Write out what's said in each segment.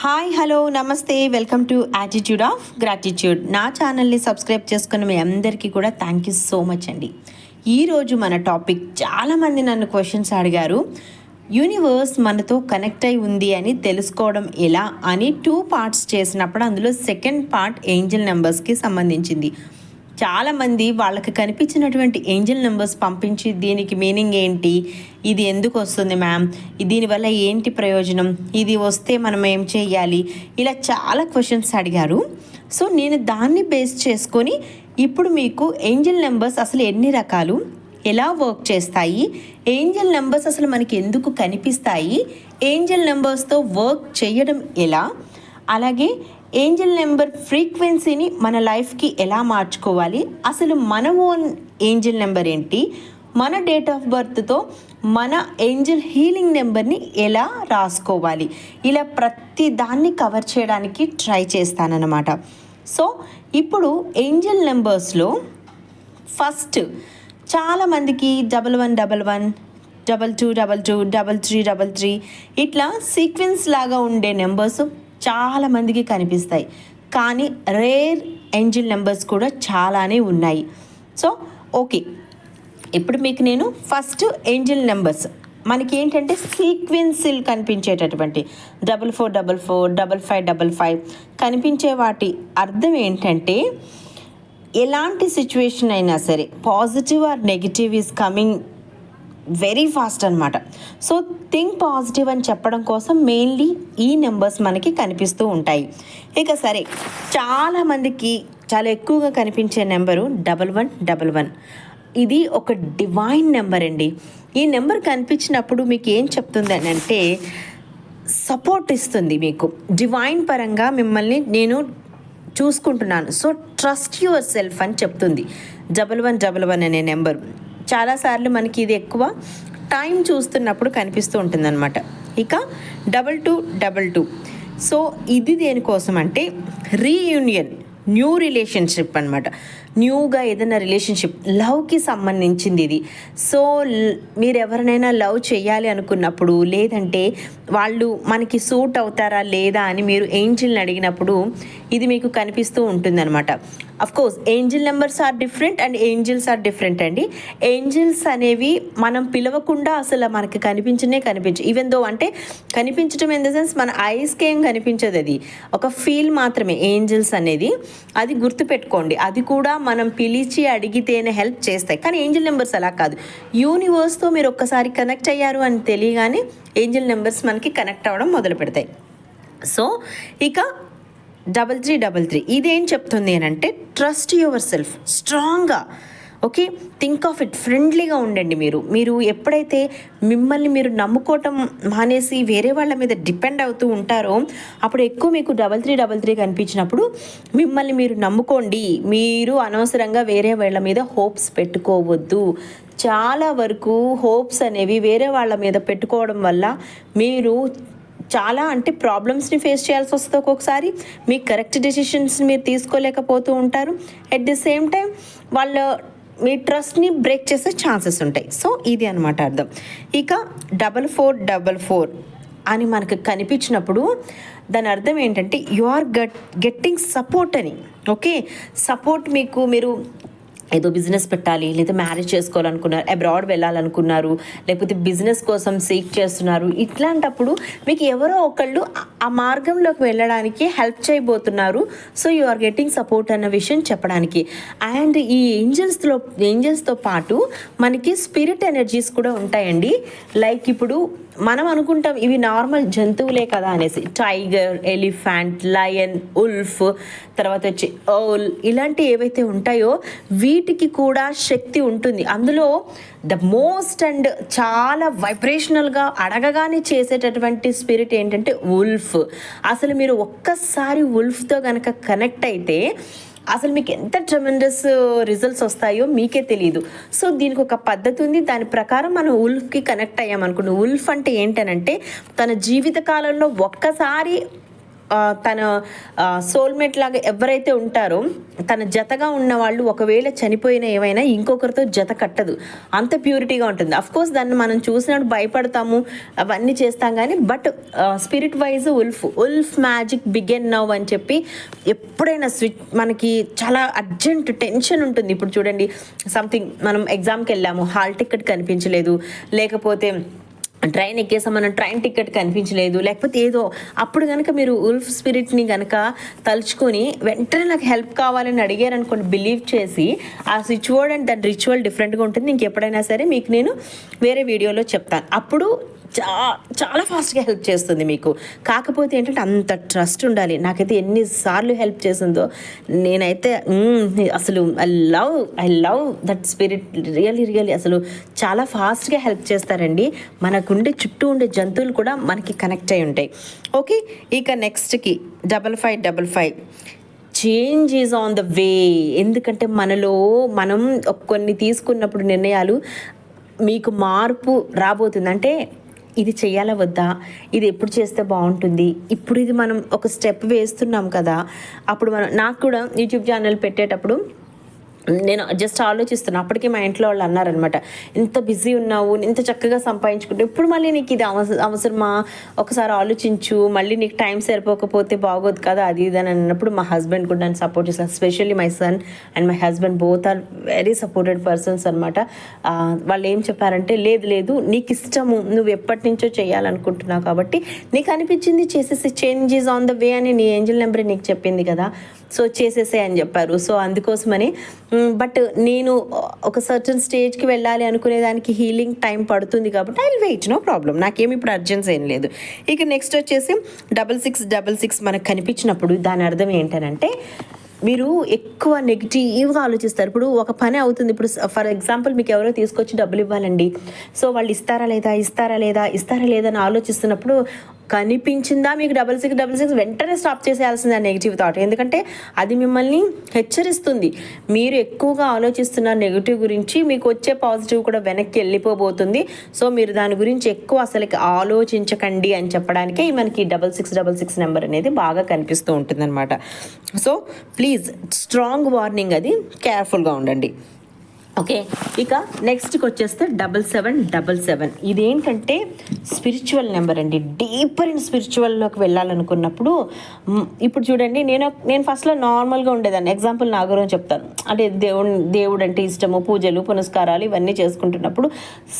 Hi hello నమస్తే welcome to attitude of gratitude. నా ఛానల్ని సబ్స్క్రైబ్ చేసుకున్న మీ అందరికీ కూడా థ్యాంక్ యూ సో మచ్ అండి. ఈరోజు మన టాపిక్, చాలామంది నన్ను క్వశ్చన్స్ అడిగారు, యూనివర్స్ మనతో కనెక్ట్ అయి ఉంది అని తెలుసుకోవడం ఎలా అని 2 పార్ట్స్ చేసినప్పుడు అందులో సెకండ్ పార్ట్ ఏంజల్ నెంబర్స్కి సంబంధించింది. చాలామంది వాళ్ళకి కనిపించినటువంటి ఏంజల్ నెంబర్స్ పంపించి దీనికి మీనింగ్ ఏంటి, ఇది ఎందుకు వస్తుంది మ్యామ్, దీనివల్ల ఏంటి ప్రయోజనం, ఇది వస్తే మనం ఏం చేయాలి, ఇలా చాలా క్వశ్చన్స్ అడిగారు. సో నేను దాన్ని బేస్ చేసుకొని ఇప్పుడు మీకు ఏంజల్ నెంబర్స్ అసలు ఎన్ని రకాలు, ఎలా వర్క్ చేస్తాయి, ఏంజల్ నెంబర్స్ అసలు మనకి ఎందుకు కనిపిస్తాయి, ఏంజల్ నెంబర్స్తో వర్క్ చేయడం ఎలా, అలాగే ఏంజల్ నెంబర్ ఫ్రీక్వెన్సీని మన లైఫ్కి ఎలా మార్చుకోవాలి, అసలు మన ఓన్ ఏంజల్ నెంబర్ ఏంటి, మన డేట్ ఆఫ్ బర్త్తో మన ఏంజల్ హీలింగ్ నెంబర్ని ఎలా రాసుకోవాలి, ఇలా ప్రతి దాన్ని కవర్ చేయడానికి ట్రై చేస్తానన్నమాట. సో ఇప్పుడు ఏంజల్ నెంబర్స్లో ఫస్ట్ చాలామందికి 1111, 2222, 3333 ఇట్లా సీక్వెన్స్ లాగా ఉండే నెంబర్స్ చాలామందికి కనిపిస్తాయి. కానీ రేర్ ఏంజల్ నెంబర్స్ కూడా చాలానే ఉన్నాయి. సో ఓకే, ఇప్పుడు మీకు నేను ఫస్ట్ ఏంజల్ నెంబర్స్ మనకి ఏంటంటే సీక్వెన్సిల్ కనిపించేటటువంటి 4444, 5555 కనిపించే వాటి అర్థం ఏంటంటే ఎలాంటి సిచ్యువేషన్ అయినా సరే positive or negative is coming very fast అనమాట. సో థింక్ పాజిటివ్ అని చెప్పడం కోసం మెయిన్లీ ఈ నెంబర్స్ మనకి కనిపిస్తూ ఉంటాయి. ఇక సరే, చాలామందికి చాలా ఎక్కువగా కనిపించే నెంబరు 1111. ఇది ఒక డివైన్ నెంబర్ అండి. ఈ నెంబర్ కనిపించినప్పుడు మీకు ఏం చెప్తుంది అని అంటే సపోర్ట్ ఇస్తుంది. మీకు డివైన్ పరంగా మిమ్మల్ని నేను చూసుకుంటున్నాను, సో ట్రస్ట్ యువర్ సెల్ఫ్ అని చెప్తుంది 1111 అనే నెంబర్. చాలాసార్లు మనకి ఇది ఎక్కువ టైం చూస్తున్నప్పుడు కనిపిస్తూ ఉంటుందన్నమాట. ఇక 2222, సో ఇది దేనికోసం అంటే రీయూనియన్, న్యూ రిలేషన్షిప్ అనమాట. న్యూగా ఏదైనా రిలేషన్షిప్, లవ్కి సంబంధించింది ఇది. సో మీరు ఎవరినైనా లవ్ చేయాలి అనుకున్నప్పుడు, లేదంటే వాళ్ళు మనకి సూట్ అవుతారా లేదా అని మీరు ఏంజిల్ని అడిగినప్పుడు ఇది మీకు కనిపిస్తూ ఉంటుందన్నమాట. Of course angel numbers are different and angels are different అండి. ఏంజిల్స్ అనేవి మనం పిలవకుండా అసలు మనకి కనిపించు, ఈవెన్ దో అంటే కనిపించడం ఇన్ ద సెన్స్ మన ఐస్కి ఏం కనిపించదు, అది ఒక ఫీల్ మాత్రమే ఏంజిల్స్ అనేది. అది గుర్తుపెట్టుకోండి, అది కూడా మనం పిలిచి అడిగితేనే హెల్ప్ చేస్తాయి. కానీ ఏంజిల్ నెంబర్స్ అలా కాదు. యూనివర్స్తో మీరు ఒక్కసారి కనెక్ట్ అయ్యారు అని తెలియగానే ఏంజిల్ నెంబర్స్ మనకి కనెక్ట్ అవ్వడం మొదలు పెడతాయి. సో ఇక 3333 ఇదేం చెప్తుంది అని అంటే ట్రస్ట్ యువర్ సెల్ఫ్ స్ట్రాంగ్గా. ఓకే, థింక్ ఆఫ్ ఇట్, ఫ్రెండ్లీగా ఉండండి. మీరు ఎప్పుడైతే మిమ్మల్ని మీరు నమ్ముకోవటం మానేసి వేరే వాళ్ళ మీద డిపెండ్ అవుతూ ఉంటారో అప్పుడు ఎక్కువ మీకు 3333 కనిపించినప్పుడు మిమ్మల్ని మీరు నమ్ముకోండి. మీరు అనవసరంగా వేరే వాళ్ళ మీద హోప్స్ పెట్టుకోవద్దు. చాలా వరకు హోప్స్ అనేవి వేరే వాళ్ళ మీద పెట్టుకోవడం వల్ల మీరు చాలా అంటే ప్రాబ్లమ్స్ని ఫేస్ చేయాల్సి వస్తుంది. ఒక్కొక్కసారి మీ కరెక్ట్ డెసిషన్స్ మీరు తీసుకోలేకపోతూ ఉంటారు. అట్ ది సేమ్ టైం మీ ట్రస్ట్ని బ్రేక్ చేసే ఛాన్సెస్ ఉంటాయి. సో ఇది అనమాట అర్థం. ఇక 4444 అని మనకు కనిపించినప్పుడు దాని అర్థం ఏంటంటే యు ఆర్ గెట్టింగ్ సపోర్ట్ అని. ఓకే, సపోర్ట్ మీరు ఏదో బిజినెస్ పెట్టాలి, లేదా మ్యారేజ్ చేసుకోవాలనుకున్నారు, అబ్రాడ్ వెళ్ళాలనుకున్నారు, లేకపోతే బిజినెస్ కోసం సీక్ చేస్తున్నారు, ఇట్లాంటప్పుడు మీకు ఎవరో ఒకళ్ళు ఆ మార్గంలోకి వెళ్ళడానికి హెల్ప్ చేయబోతున్నారు. So you are getting support అన్న విషయం చెప్పడానికి. అండ్ ఈ ఏంజల్స్తో పాటు మనకి స్పిరిట్ ఎనర్జీస్ కూడా ఉంటాయండి. లైక్ ఇప్పుడు మనం అనుకుంటాం ఇవి నార్మల్ జంతువులే కదా అనేసి, టైగర్, ఎలిఫెంట్, లయన్, ఉల్ఫ్, తర్వాత వచ్చి ఓల్, ఇలాంటి ఏవైతే ఉంటాయో వీటికి కూడా శక్తి ఉంటుంది. అందులో ద మోస్ట్ అండ్ చాలా వైబ్రేషనల్గా అడగగానే చేసేటటువంటి స్పిరిట్ ఏంటంటే ఉల్ఫ్. అసలు మీరు ఒక్కసారి ఉల్ఫ్తో కనుక కనెక్ట్ అయితే అసలు మీకు ఎంత ట్రెమెండస్ రిజల్ట్స్ వస్తాయో మీకే తెలియదు. సో దీనికి ఒక పద్ధతి ఉంది. దాని ప్రకారం మనం ఉల్ఫ్కి కనెక్ట్ అయ్యామనుకోండి. ఉల్ఫ్ అంటే ఏంటనంటే తన జీవిత కాలంలో ఒక్కసారి తన సోల్మేట్ లాగా ఎవరైతే ఉంటారో తన జతగా ఉన్న వాళ్ళు ఒకవేళ చనిపోయిన ఏమైనా ఇంకొకరితో జత కట్టదు, అంత ప్యూరిటీగా ఉంటుంది. కోర్స్ దాన్ని మనం చూసినప్పుడు భయపడతాము, అవన్నీ చేస్తాం, కానీ but spirit wise wolf magic begin now అని చెప్పి ఎప్పుడైనా స్విచ్ మనకి చాలా అర్జెంట్ టెన్షన్ ఉంటుంది. ఇప్పుడు చూడండి, సంథింగ్ మనం ఎగ్జామ్కి వెళ్ళాము, హాల్ టికెట్ కనిపించలేదు, లేకపోతే ట్రైన్ ఎక్కేసాం, మనం ట్రైన్ టికెట్ కనిపించలేదు, లేకపోతే ఏదో, అప్పుడు కనుక మీరు ఉల్ఫ్ స్పిరిట్ని కనుక తలుచుకొని వెంటనే నాకు హెల్ప్ కావాలని అడిగారు అనుకోండి, బిలీవ్ చేసి ఆ స్విచ్ వర్డ్ అండ్ దాని రిచువల్ డిఫరెంట్గా ఉంటుంది. ఇంకెప్పుడైనా సరే మీకు నేను వేరే వీడియోలో చెప్తాను, అప్పుడు చాలా ఫాస్ట్గా హెల్ప్ చేస్తుంది మీకు. కాకపోతే ఏంటంటే అంత ట్రస్ట్ ఉండాలి. నాకైతే ఎన్నిసార్లు హెల్ప్ చేసిందో, నేనైతే అసలు I love that spirit, really అసలు చాలా ఫాస్ట్గా హెల్ప్ చేస్తారండి. మనకుండే చుట్టూ ఉండే జంతువులు కూడా మనకి కనెక్ట్ అయి ఉంటాయి. ఓకే, ఇక నెక్స్ట్కి 5555 change is on the way. ఎందుకంటే మనం కొన్ని తీసుకున్నప్పుడు నిర్ణయాలు మీకు మార్పు రాబోతుంది. అంటే ఇది చెయ్యాలా వద్దా, ఇది ఎప్పుడు చేస్తే బాగుంటుంది, ఇప్పుడు ఇది మనం ఒక స్టెప్ వేస్తున్నాం కదా. అప్పుడు నాకు కూడా యూట్యూబ్ ఛానల్ పెట్టేటప్పుడు నేను జస్ట్ ఆలోచిస్తున్నాను. అప్పటికే మా ఇంట్లో వాళ్ళు అన్నారనమాట, ఇంత బిజీ ఉన్నావు, ఇంత చక్కగా సంపాదించుకుంటే ఇప్పుడు మళ్ళీ నీకు ఇది అవసరమా, ఒకసారి ఆలోచించు, మళ్ళీ నీకు టైం సరిపోకపోతే బాగోదు కదా, అది ఇది అని అన్నప్పుడు మా హస్బెండ్ కూడా నన్ను సపోర్ట్ చేస్తారు. Especially my son and my husband both are very supported persons అనమాట. వాళ్ళు ఏం చెప్పారంటే, లేదు నీకు ఇష్టము, నువ్వు ఎప్పటి నుంచో చేయాలనుకుంటున్నావు కాబట్టి నీకు అనిపించింది చేసేసి, change is on the way అని నీ ఏంజల్ నెంబర్ నీకు చెప్పింది కదా, సో చేసేసే అని చెప్పారు. సో అందుకోసమని, బట్ నేను ఒక సర్టన్ స్టేజ్కి వెళ్ళాలి అనుకునే దానికి హీలింగ్ టైం పడుతుంది కాబట్టి I will wait, no problem, నాకేమి ఇప్పుడు అర్జెన్సీ ఏం లేదు. ఇక నెక్స్ట్ వచ్చేసి 6666 మనకు కనిపించినప్పుడు దాని అర్థం ఏంటనంటే, మీరు ఎక్కువ నెగిటివ్గా ఆలోచిస్తారు. ఇప్పుడు ఒక పని అవుతుంది, ఇప్పుడు ఫర్ ఎగ్జాంపుల్ మీకు ఎవరో తీసుకొచ్చి డబ్బులు ఇవ్వాలండి, సో వాళ్ళు ఇస్తారా లేదా అని ఆలోచిస్తున్నప్పుడు కనిపించిందా మీకు 6666 వెంటనే స్టాప్ చేసేయాల్సింది ఆ నెగిటివ్ థాట్. ఎందుకంటే అది మిమ్మల్ని హెచ్చరిస్తుంది, మీరు ఎక్కువగా ఆలోచిస్తున్న నెగిటివ్ గురించి మీకు వచ్చే పాజిటివ్ కూడా వెనక్కి వెళ్ళిపోబోతుంది. సో మీరు దాని గురించి ఎక్కువ అసలు ఆలోచించకండి అని చెప్పడానికే మనకి 6666 నెంబర్ అనేది బాగా కనిపిస్తూ ఉంటుంది అనమాట. సో ప్లీజ్, స్ట్రాంగ్ వార్నింగ్, అది కేర్ఫుల్గా ఉండండి. ఓకే, ఇక నెక్స్ట్కి వచ్చేస్తే 7777. ఇదేంటంటే స్పిరిచువల్ నెంబర్ అండి. డీపర్ ఇన్ స్పిరిచువల్లోకి వెళ్ళాలనుకున్నప్పుడు, ఇప్పుడు చూడండి, నేను ఫస్ట్లో నార్మల్గా ఉండేదాన్ని. ఎగ్జాంపుల్ నా గురించి చెప్తాను. అంటే దేవుడు అంటే ఇష్టము, పూజలు పునస్కారాలు ఇవన్నీ చేసుకుంటున్నప్పుడు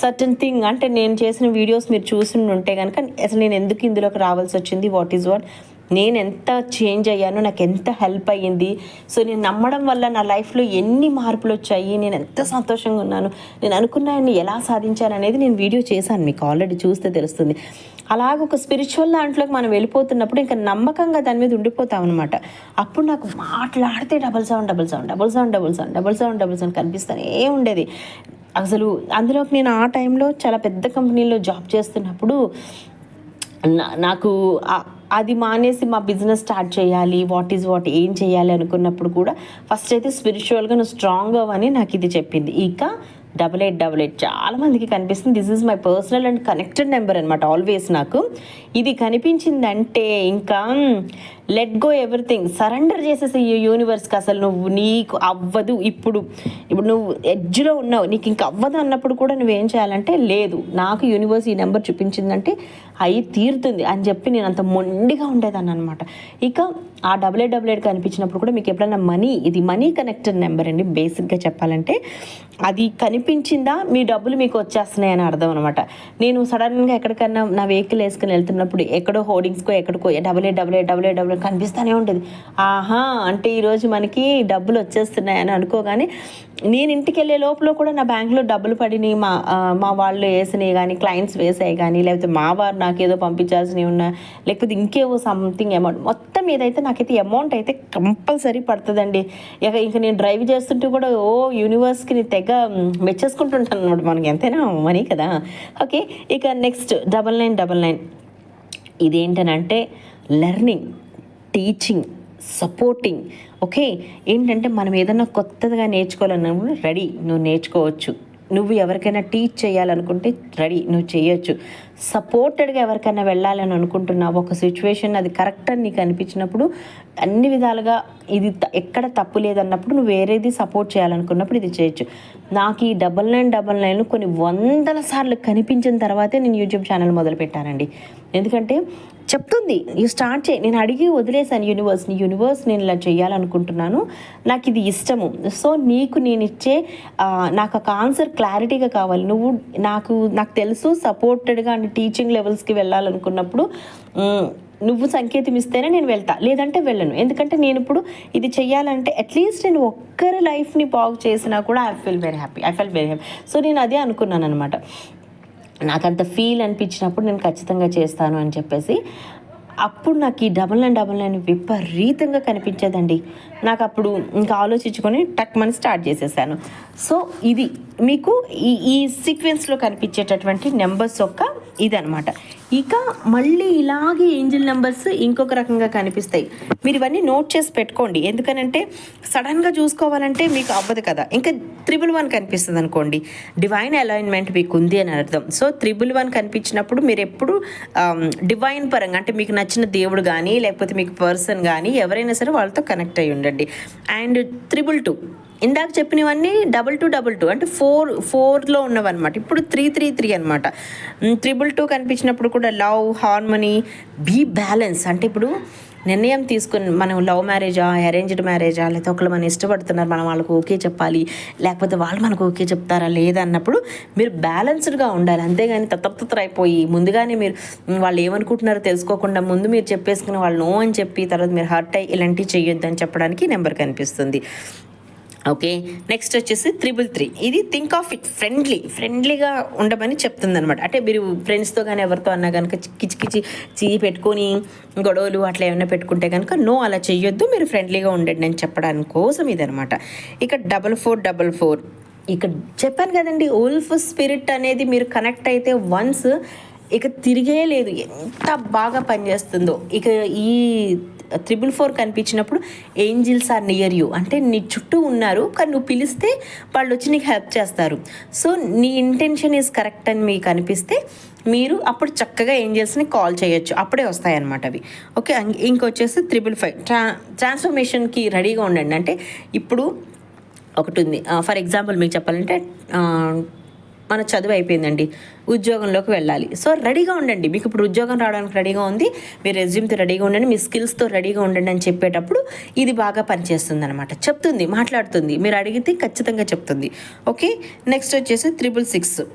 సర్టన్ థింగ్, అంటే నేను చేసిన వీడియోస్ మీరు చూసి ఉంటే కనుక అసలు నేను ఎందుకు ఇందులోకి రావాల్సి వచ్చింది, వాట్ ఈజ్ వాట్, నేను ఎంత చేంజ్ అయ్యాను, నాకు ఎంత హెల్ప్ అయ్యింది, సో నేను నమ్మడం వల్ల నా లైఫ్లో ఎన్ని మార్పులు వచ్చాయి, నేను ఎంత సంతోషంగా ఉన్నాను, నేను అనుకున్నాయని ఎలా సాధించాను అనేది నేను వీడియో చేశాను, మీకు ఆల్రెడీ చూస్తే తెలుస్తుంది. అలాగ ఒక స్పిరిచువల్ దాంట్లోకి మనం వెళ్ళిపోతున్నప్పుడు ఇంకా నమ్మకంగా దాని మీద ఉండిపోతాం అనమాట. అప్పుడు నాకు మాట్లాడితే 7777777777 కనిపిస్తానే ఉండేది. అసలు అందులోకి నేను ఆ టైంలో చాలా పెద్ద కంపెనీలో జాబ్ చేస్తున్నప్పుడు నాకు అది మానేసి మా బిజినెస్ స్టార్ట్ చేయాలి, వాట్ ఏం చేయాలి అనుకున్నప్పుడు కూడా ఫస్ట్ అయితే స్పిరిచువల్గా నువ్వు స్ట్రాంగ్ అవ్వని నాకు ఇది చెప్పింది. ఇక 8888 చాలా మందికి కనిపిస్తుంది. This is my personal and connected number అనమాట. ఆల్వేస్ నాకు ఇది కనిపించిందంటే ఇంకా లెట్ గో ఎవ్రీథింగ్, సరెండర్ చేసేసి ఈ యూనివర్స్కి. అసలు నీకు అవ్వదు, ఇప్పుడు నువ్వు ఎడ్జ్లో ఉన్నావు, నీకు ఇంక అవ్వదు అన్నప్పుడు కూడా నువ్వేం చేయాలంటే, లేదు నాకు యూనివర్స్ ఈ నెంబర్ చూపించిందంటే అయి తీరుతుంది అని చెప్పి నేను అంత మొండిగా ఉండేదాన్ని అనమాట. ఇక ఆ 8888 కనిపించినప్పుడు కూడా మీకు ఎప్పుడైనా ఇది మనీ కనెక్టెడ్ నెంబర్ అండి. బేసిక్గా చెప్పాలంటే అది కనిపించిందా మీ డబ్బులు మీకు వచ్చేస్తున్నాయి అని అర్థం అనమాట. నేను సడన్గా ఎక్కడికన్నా నా వెహికల్ వేసుకుని వెళ్తున్నప్పుడు ఎక్కడో హోర్డింగ్స్కో ఎక్కడికో 8888 కనిపిస్తూనే ఉంటుంది. ఆహా, అంటే ఈరోజు మనకి డబ్బులు వచ్చేస్తున్నాయని అనుకోగానే నేను ఇంటికి వెళ్ళే లోపల కూడా నా బ్యాంక్లో డబ్బులు పడినాయి, మా వాళ్ళు వేసినాయి కానీ, క్లయింట్స్ వేసాయి కానీ, లేకపోతే మా వారు నాకు ఏదో పంపించాల్సినవి ఉన్నా, లేకపోతే ఇంకేవో సంథింగ్ అమౌంట్, మొత్తం ఏదైతే నాకైతే అమౌంట్ అయితే కంపల్సరీ పడుతుందండి. ఇంకా నేను డ్రైవ్ చేస్తుంటే కూడా యూనివర్స్కి నేను తెగ మెచ్చేసుకుంటుంటాను అనమాట. మనకి ఎంతైనా మనీ కదా. ఓకే, ఇక నెక్స్ట్ 9999 ఇదేంటనంటే లెర్నింగ్, టీచింగ్, సపోర్టింగ్. ఓకే, ఏంటంటే మనం ఏదైనా కొత్తగా నేర్చుకోవాలన్నప్పుడు రెడీ, నువ్వు నేర్చుకోవచ్చు, నువ్వు ఎవరికైనా టీచ్ చేయాలనుకుంటే రెడీ, నువ్వు చేయొచ్చు. సపోర్టెడ్గా ఎవరికైనా వెళ్ళాలని అనుకుంటున్నావు, ఒక సిచ్యువేషన్ అది కరెక్ట్ అని నీకు అనిపించినప్పుడు, అన్ని విధాలుగా ఇది ఎక్కడ తప్పు లేదన్నప్పుడు నువ్వు వేరేది సపోర్ట్ చేయాలనుకున్నప్పుడు ఇది చేయొచ్చు. నాకు ఈ 9999 కొన్ని వందల సార్లు కనిపించిన తర్వాతే నేను యూట్యూబ్ ఛానల్ మొదలుపెట్టానండి. ఎందుకంటే చెప్తుంది, స్టార్ట్ చేయి. నేను అడిగి వదిలేసాను యూనివర్స్ నేను ఇలా చేయాలనుకుంటున్నాను, నాకు ఇది ఇష్టము. సో నీకు నేను ఇచ్చే నాకు ఒక ఆన్సర్ క్లారిటీగా కావాలి. నాకు తెలుసు సపోర్టెడ్గా అంటే టీచింగ్ లెవెల్స్కి వెళ్ళాలనుకున్నప్పుడు నువ్వు సంకేతం ఇస్తేనే నేను వెళ్తా, లేదంటే వెళ్ళను. ఎందుకంటే నేను ఇప్పుడు ఇది చెయ్యాలంటే అట్లీస్ట్ నేను ఒక్కరి లైఫ్ని బాగు చేసినా కూడా I fell very happy. So నేను అదే అనుకున్నాను అనమాట. నాకు అంత ఫీల్ అనిపించినప్పుడు నేను ఖచ్చితంగా చేస్తాను అని చెప్పేసి, అప్పుడు నాకు ఈ 9999 విపరీతంగా కనిపించేదండి. నాకు అప్పుడు ఇంకా ఆలోచించుకొని టక్మని స్టార్ట్ చేసేసాను. సో ఇది మీకు ఈ సీక్వెన్స్లో కనిపించేటటువంటి నెంబర్స్ యొక్క ఇదనమాట. ఇక మళ్ళీ ఇలాగే ఏంజిల్ నెంబర్స్ ఇంకొక రకంగా కనిపిస్తాయి. మీరు ఇవన్నీ నోట్ చేసి పెట్టుకోండి, ఎందుకనంటే సడన్గా చూసుకోవాలంటే మీకు అవ్వదు కదా. ఇంకా 111 కనిపిస్తుంది అనుకోండి, డివైన్ అలైన్మెంట్ మీకు ఉంది అని అర్థం. సో 111 కనిపించినప్పుడు మీరు ఎప్పుడు డివైన్ పరంగా అంటే మీకు నచ్చిన దేవుడు కానీ లేకపోతే మీకు పర్సన్ కానీ ఎవరైనా సరే వాళ్ళతో కనెక్ట్ అయ్యి ఉండండి. అండ్ 222 ఇందాక చెప్పినవన్నీ 2222 అంటే 4లో ఉన్నవన్నమాట. ఇప్పుడు 333 అనమాట. 222 కనిపించినప్పుడు కూడా లవ్, హార్మనీ, బీ బ్యాలెన్స్. అంటే ఇప్పుడు నిర్ణయం తీసుకుని మనం లవ్ మ్యారేజా, అరేంజ్డ్ మ్యారేజా, లేకపోతే ఒకళ్ళు మనం ఇష్టపడుతున్నారు, మనం వాళ్ళకు ఓకే చెప్పాలి, లేకపోతే వాళ్ళు మనకు ఓకే చెప్తారా లేదా అన్నప్పుడు మీరు బ్యాలెన్స్డ్గా ఉండాలి. అంతేగాని తత్తర అయిపోయి ముందుగానే మీరు వాళ్ళు ఏమనుకుంటున్నారో తెలుసుకోకుండా ముందు మీరు చెప్పేసుకుని వాళ్ళు నో అని చెప్పి తర్వాత మీరు హర్ట్ అయ్యి ఇలాంటివి చేయొద్దని చెప్పడానికి నెంబర్ కనిపిస్తుంది. ఓకే, నెక్స్ట్ వచ్చేసి 333. ఇది థింక్ ఆఫ్ ఇట్ ఫ్రెండ్లీగా ఉండమని చెప్తుంది అనమాట. అంటే మీరు ఫ్రెండ్స్తో కానీ ఎవరితో అన్నా కనుక కిచి పెట్టుకొని గొడవలు అట్లా ఏమైనా పెట్టుకుంటే కనుక నో, అలా చెయ్యొద్దు, మీరు ఫ్రెండ్లీగా ఉండండి అని చెప్పడానికి కోసం ఇదనమాట. ఇక 4444 ఇక్కడ చెప్పాను కదండి, ఉల్ఫ్ స్పిరిట్ అనేది మీరు కనెక్ట్ అయితే వన్స్ ఇక తిరిగే లేదు, ఎంత బాగా పనిచేస్తుందో. ఇక ఈ 444 కనిపించినప్పుడు ఏంజిల్స్ ఆర్ నియర్ యూ, అంటే నీ చుట్టూ ఉన్నారు కానీ నువ్వు పిలిస్తే వాళ్ళు వచ్చి నీకు హెల్ప్ చేస్తారు. సో నీ ఇంటెన్షన్ ఈజ్ కరెక్ట్ అని మీకు అనిపిస్తే మీరు అప్పుడు చక్కగా ఏంజిల్స్ని కాల్ చేయొచ్చు, అప్పుడే వస్తాయన్నమాట అవి. ఓకే, ఇంకొచ్చేసి 555 ట్రాన్స్ఫర్మేషన్కి రెడీగా ఉండండి. అంటే ఇప్పుడు ఒకటి ఉంది, ఫర్ ఎగ్జాంపుల్ మీకు చెప్పాలంటే మన చదువు అయిపోయిందండి, ఉద్యోగంలోకి వెళ్ళాలి. సో రెడీగా ఉండండి, మీకు ఇప్పుడు ఉద్యోగం రావడానికి రెడీగా ఉంది, మీ రెజ్యూమ్తో రెడీగా ఉండండి, మీ స్కిల్స్తో రెడీగా ఉండండి అని చెప్పేటప్పుడు ఇది బాగా పనిచేస్తుంది అనమాట. చెప్తుంది, మాట్లాడుతుంది, మీరు అడిగితే ఖచ్చితంగా చెప్తుంది. ఓకే, నెక్స్ట్ వచ్చేసి 666.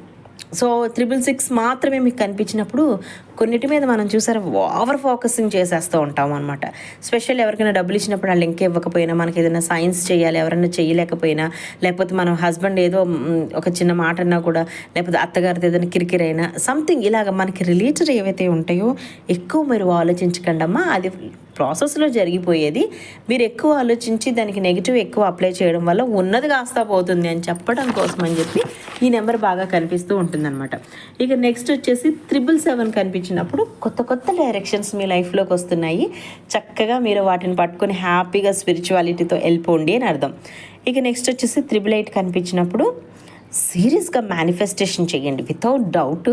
సో 666 మాత్రమే మీకు కనిపించినప్పుడు కొన్నిటి మీద మనం చూసారా ఓవర్ ఫోకసింగ్ చేసేస్తూ ఉంటాం అనమాట. స్పెషల్ ఎవరికైనా డబ్బులు ఇచ్చినప్పుడు వాళ్ళు ఇంకా ఇవ్వకపోయినా, మనకి ఏదైనా సైన్స్ చేయాలి ఎవరైనా చేయలేకపోయినా, లేకపోతే మనం హస్బెండ్ ఏదో ఒక చిన్న మాట అన్నా కూడా, లేకపోతే అత్తగారితో ఏదైనా కిరికిరైనా సంథింగ్ ఇలాగ మనకి రిలేటెడ్ ఏవైతే ఉంటాయో ఎక్కువ మీరు ఆలోచించకండి అమ్మా, అది ప్రాసెస్లో జరిగిపోయేది. మీరు ఎక్కువ ఆలోచించి దానికి నెగిటివ్ ఎక్కువ అప్లై చేయడం వల్ల ఉన్నది కాస్తా పోతుంది అని చెప్పడం కోసం అని చెప్పి ఈ నెంబర్ బాగా కనిపిస్తూ ఉంటుందన్నమాట. ఇక నెక్స్ట్ వచ్చేసి 777 కనిపించినప్పుడు కొత్త డైరెక్షన్స్ మీ లైఫ్లోకి వస్తున్నాయి, చక్కగా మీరు వాటిని పట్టుకొని హ్యాపీగా స్పిరిచువాలిటీతో వెళ్ళిపోండి అని అర్థం. ఇక నెక్స్ట్ వచ్చేసి 888 కనిపించినప్పుడు సీరియస్గా మేనిఫెస్టేషన్ చేయండి, వితౌట్ డౌట్